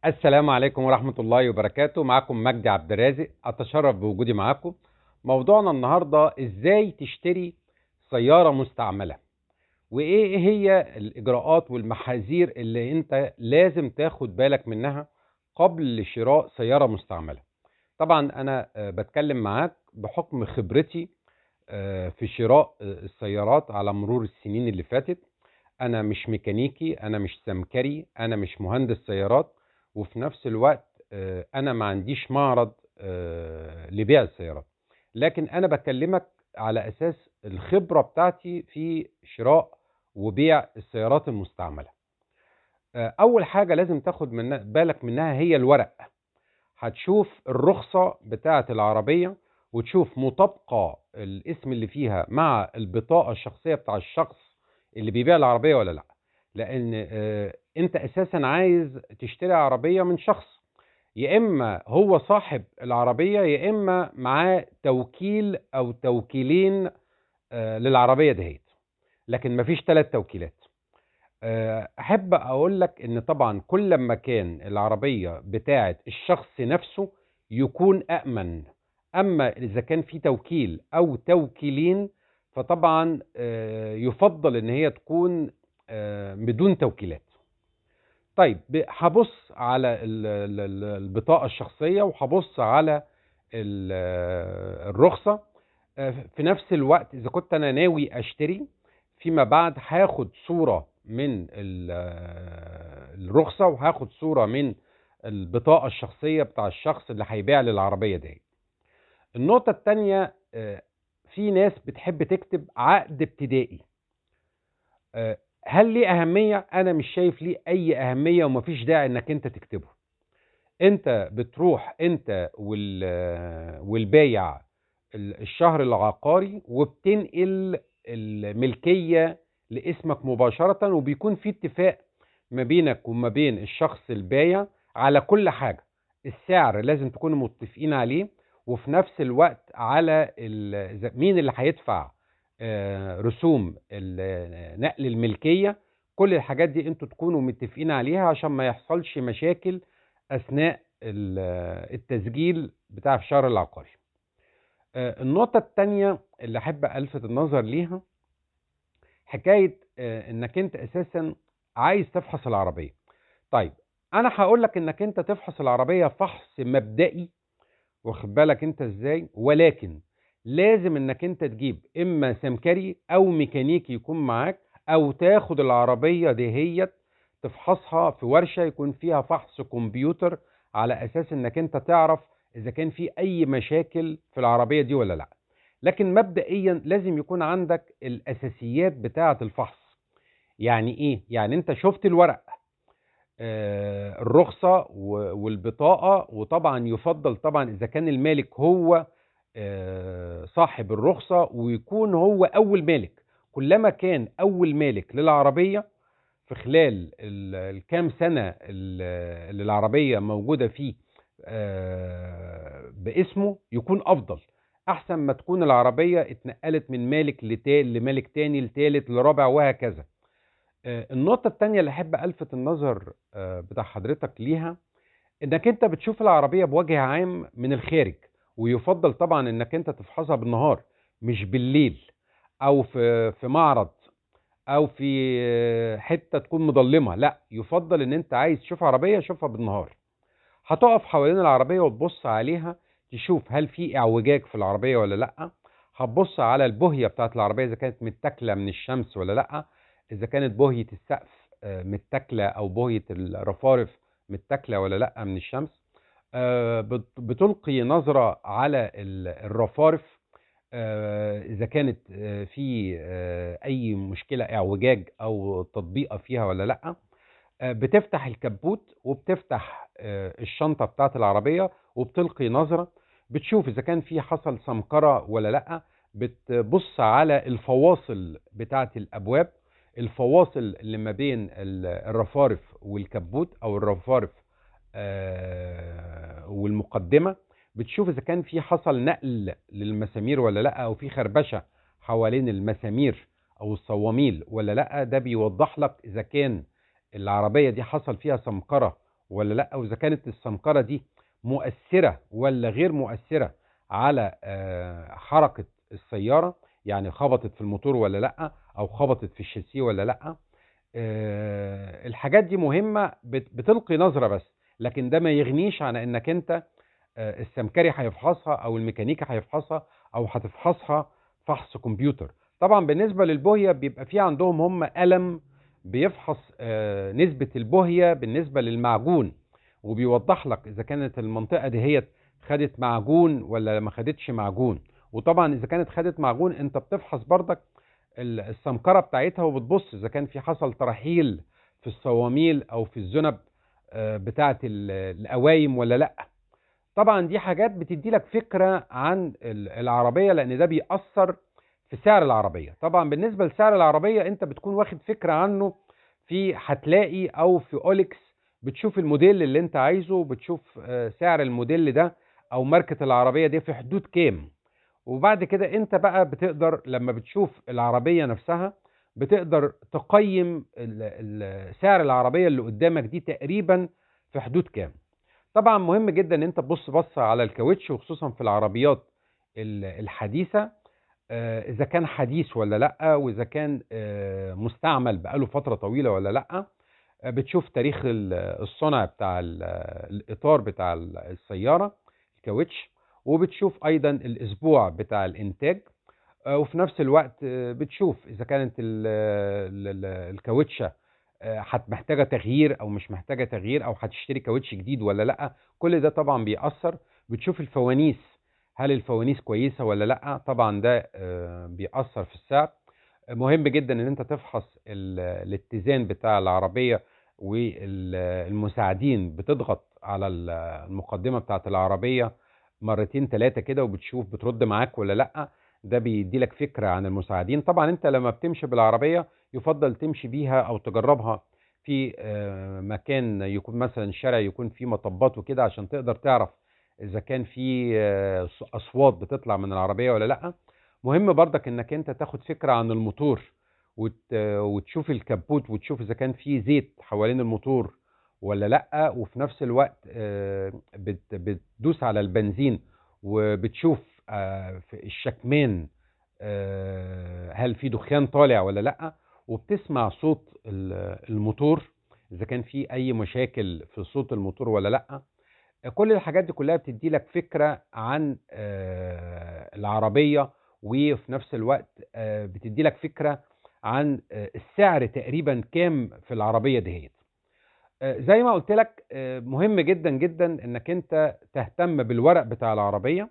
السلام عليكم ورحمة الله وبركاته. معكم مجدي عبد الرازق، أتشرف بوجودي معكم. موضوعنا النهاردة إزاي تشتري سيارة مستعملة، وإيه هي الإجراءات والمحاذير اللي أنت لازم تاخد بالك منها قبل شراء سيارة مستعملة. طبعا أنا بتكلم معاك بحكم خبرتي في شراء السيارات على مرور السنين اللي فاتت. انا مش ميكانيكي، انا مش سمكري، انا مش مهندس سيارات، وفي نفس الوقت انا ما عنديش معرض لبيع السيارات. لكن انا بكلمك على اساس الخبرة بتاعتي في شراء وبيع السيارات المستعملة. اول حاجة لازم تاخد بالك منها هي الورق. هتشوف الرخصة بتاعة العربية وتشوف مطابقة الاسم اللي فيها مع البطاقة الشخصية بتاع الشخص اللي بيبيع العربية ولا لا. لان انت اساسا عايز تشتري عربية من شخص، يا اما هو صاحب العربية يا اما معاه توكيل او توكيلين للعربية دهيت. لكن مفيش 3 توكيلات. احب اقول لك ان طبعا كل ما كان العربية بتاعت الشخص نفسه يكون امن. اما اذا كان في توكيل او توكيلين فطبعا يفضل ان هي تكون بدون توكيلات. طيب هبص على البطاقة الشخصية وهبص على الرخصة. في نفس الوقت اذا كنت انا ناوي اشتري فيما بعد هاخد صورة من الرخصة وهاخد صورة من البطاقة الشخصية بتاع الشخص اللي هيبيع لي العربية دي. النقطة التانية، في ناس بتحب تكتب عقد ابتدائي. هل ليه أهمية؟ أنا مش شايف ليه أي أهمية ومفيش داعي إنك أنت تكتبه. أنت بتروح أنت والبايع الشهر العقاري وبتنقل الملكية لاسمك مباشرة، وبيكون في اتفاق ما بينك وما بين الشخص البايع على كل حاجة. السعر لازم تكونوا متفقين عليه، وفي نفس الوقت على مين اللي هيدفع رسوم نقل الملكية. كل الحاجات دي انتوا تكونوا متفقين عليها عشان ما يحصلش مشاكل أثناء التسجيل بتاع الشهر العقاري. النقطة التانية اللي أحب ألفت النظر ليها حكاية إنك أنت أساسا عايز تفحص العربية. طيب أنا هقول لك إنك أنت تفحص العربية فحص مبدئي، واخد بالك أنت إزاي، ولكن لازم إنك أنت تجيب إما سمكري أو ميكانيكي يكون معاك، أو تاخد العربية دهيت تفحصها في ورشة يكون فيها فحص كمبيوتر، على أساس إنك أنت تعرف إذا كان في أي مشاكل في العربية دي ولا لأ. لكن مبدئيا لازم يكون عندك الأساسيات بتاعة الفحص. يعني إيه؟ يعني أنت شفت الورق، الرخصة والبطاقة، وطبعا يفضل طبعا إذا كان المالك هو صاحب الرخصة ويكون هو أول مالك. كلما كان أول مالك للعربية في خلال الكام سنة اللي العربية موجودة فيه باسمه يكون أفضل، أحسن ما تكون العربية اتنقلت من مالك لمالك تاني لتالت لرابع وهكذا. النقطة التانية اللي أحب ألفت النظر بتاع حضرتك ليها، إنك أنت بتشوف العربية بوجه عام من الخارج، ويفضل طبعا إنك أنت تفحصها بالنهار مش بالليل، أو في معرض، او في حته تكون مظلمه. لا، يفضل ان انت عايز تشوف عربيه شوفها بالنهار. هتقف حوالين العربيه وتبص عليها تشوف هل في اعوجاج في العربيه ولا لا. هتبص على البوهيه بتاعت العربيه اذا كانت متاكله من الشمس ولا لا، اذا كانت بوهيه السقف متاكله او بوهيه الرفارف متاكله ولا لا من الشمس. بتلقي نظره على الرفارف اذا كانت في اي مشكله اعوجاج او تطبيقه فيها ولا لا. بتفتح الكبوت وبتفتح الشنطه بتاعت العربيه وبتلقي نظره، بتشوف اذا كان في حصل سمكره ولا لا. بتبص على الفواصل بتاعت الابواب، الفواصل اللي ما بين الرفارف والكبوت او الرفارف والمقدمه. بتشوف اذا كان في حصل نقل للمسامير ولا لا، او في خربشه حوالين المسامير او الصواميل ولا لا. ده بيوضح لك اذا كان العربيه دي حصل فيها سمكره ولا لا، واذا كانت السمكرة دي مؤثرة ولا غير مؤثرة على حركة السيارة، يعني خبطت في الموتور ولا لا، او خبطت في الشاسيه ولا لا. الحاجات دي مهمة، بتلقي نظرة بس، لكن ده ما يغنيش عن انك انت السمكري هيفحصها او الميكانيكي هيفحصها او هتفحصها فحص كمبيوتر. طبعا بالنسبة للبوهية بيبقى في عندهم هم قلم بيفحص نسبة البوهية بالنسبة للمعجون، وبيوضح لك اذا كانت المنطقة دي هي خدت معجون ولا ما خدتش معجون. وطبعا اذا كانت خدت معجون انت بتفحص برضك السمكرة بتاعتها، وبتبص اذا كان في حصل ترحيل في الصواميل او في الذنب بتاعت القوايم ولا لا. طبعا دي حاجات بتدي لك فكرة عن العربية، لان ده بيأثر في سعر العربية. طبعا بالنسبة لسعر العربية انت بتكون واخد فكرة عنه في هتلاقي او في اوليكس، بتشوف الموديل اللي انت عايزه، بتشوف سعر الموديل ده او ماركة العربية دي في حدود كام. وبعد كده انت بقى بتقدر لما بتشوف العربية نفسها بتقدر تقيم سعر العربية اللي قدامك دي تقريبا في حدود كام. طبعا مهم جدا ان انت تبص بصة على الكاوتش، وخصوصا في العربيات الحديثة، اذا كان حديث ولا لا، واذا كان مستعمل بقاله فترة طويلة ولا لا. بتشوف تاريخ الصنع بتاع الاطار بتاع السيارة الكاوتش، وبتشوف ايضا الاسبوع بتاع الانتاج. وفي نفس الوقت بتشوف اذا كانت الكاوتشة محتاجة تغيير او مش محتاجة تغيير، او هتشتري كاوتش جديد ولا لا. كل ده طبعا بيأثر. بتشوف الفوانيس، هل الفوانيس كويسة ولا لا، طبعا ده بيأثر في السعر. مهم جدا ان انت تفحص الاتزان بتاع العربية، والمساعدين بتضغط على المقدمة بتاعت العربية مرتين ثلاثة كده، وبتشوف بترد معاك ولا لا. ده بيدي لك فكرة عن المساعدين. طبعا انت لما بتمشي بالعربية يفضل تمشي بيها او تجربها في مكان يكون مثلا شارع يكون فيه مطبات وكده، عشان تقدر تعرف اذا كان في اصوات بتطلع من العربية ولا لا. مهم برضك انك انت تاخد فكرة عن الموتور، وتشوف الكبوت، وتشوف اذا كان في زيت حوالين الموتور ولا لا. وفي نفس الوقت بتدوس على البنزين وبتشوف في الشكمان هل في دخان طالع ولا لا. وبتسمع صوت الموتور اذا كان في اي مشاكل في صوت الموتور ولا لا. كل الحاجات دي كلها بتدي لك فكرة عن العربية، وفي نفس الوقت بتدي لك فكرة عن السعر تقريبا كام في العربية دهيت. زي ما قلت لك مهم جدا جدا انك انت تهتم بالورق بتاع العربية.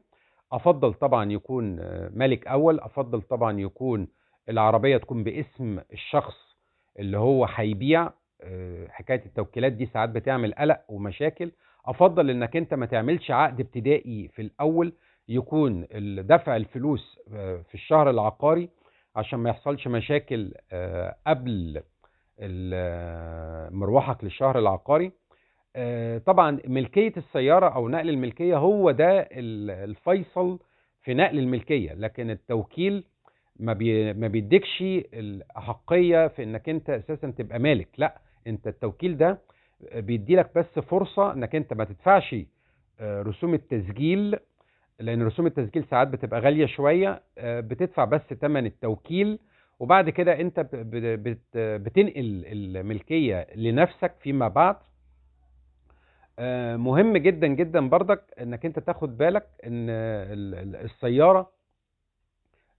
افضل طبعا يكون مالك اول، افضل طبعا يكون العربية تكون باسم الشخص اللي هو هيبيع. حكاية التوكيلات دي ساعات بتعمل قلق ومشاكل. افضل انك انت ما تعملش عقد ابتدائي في الاول، يكون دفع الفلوس في الشهر العقاري عشان ما يحصلش مشاكل قبل مروحك للشهر العقاري. طبعا ملكية السيارة او نقل الملكية هو ده الفيصل في نقل الملكية، لكن التوكيل ما بيديكش الأحقية في انك انت اساسا تبقى مالك. لا، انت التوكيل ده بيدي لك بس فرصة انك انت ما تدفعش رسوم التسجيل، لان رسوم التسجيل ساعات بتبقى غالية شوية. بتدفع بس ثمن التوكيل، وبعد كده انت بتنقل الملكية لنفسك فيما بعد. مهم جدا جدا برضك انك انت تاخد بالك ان السيارة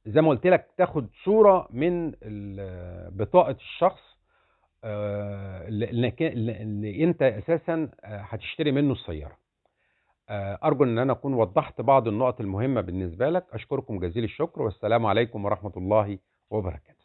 زي ما قلت لك تاخد صورة من بطاقة الشخص اللي انت اساسا هتشتري منه السيارة. ارجو ان انا اكون وضحت بعض النقط المهمة بالنسبة لك. اشكركم جزيل الشكر، والسلام عليكم ورحمة الله وبركاته.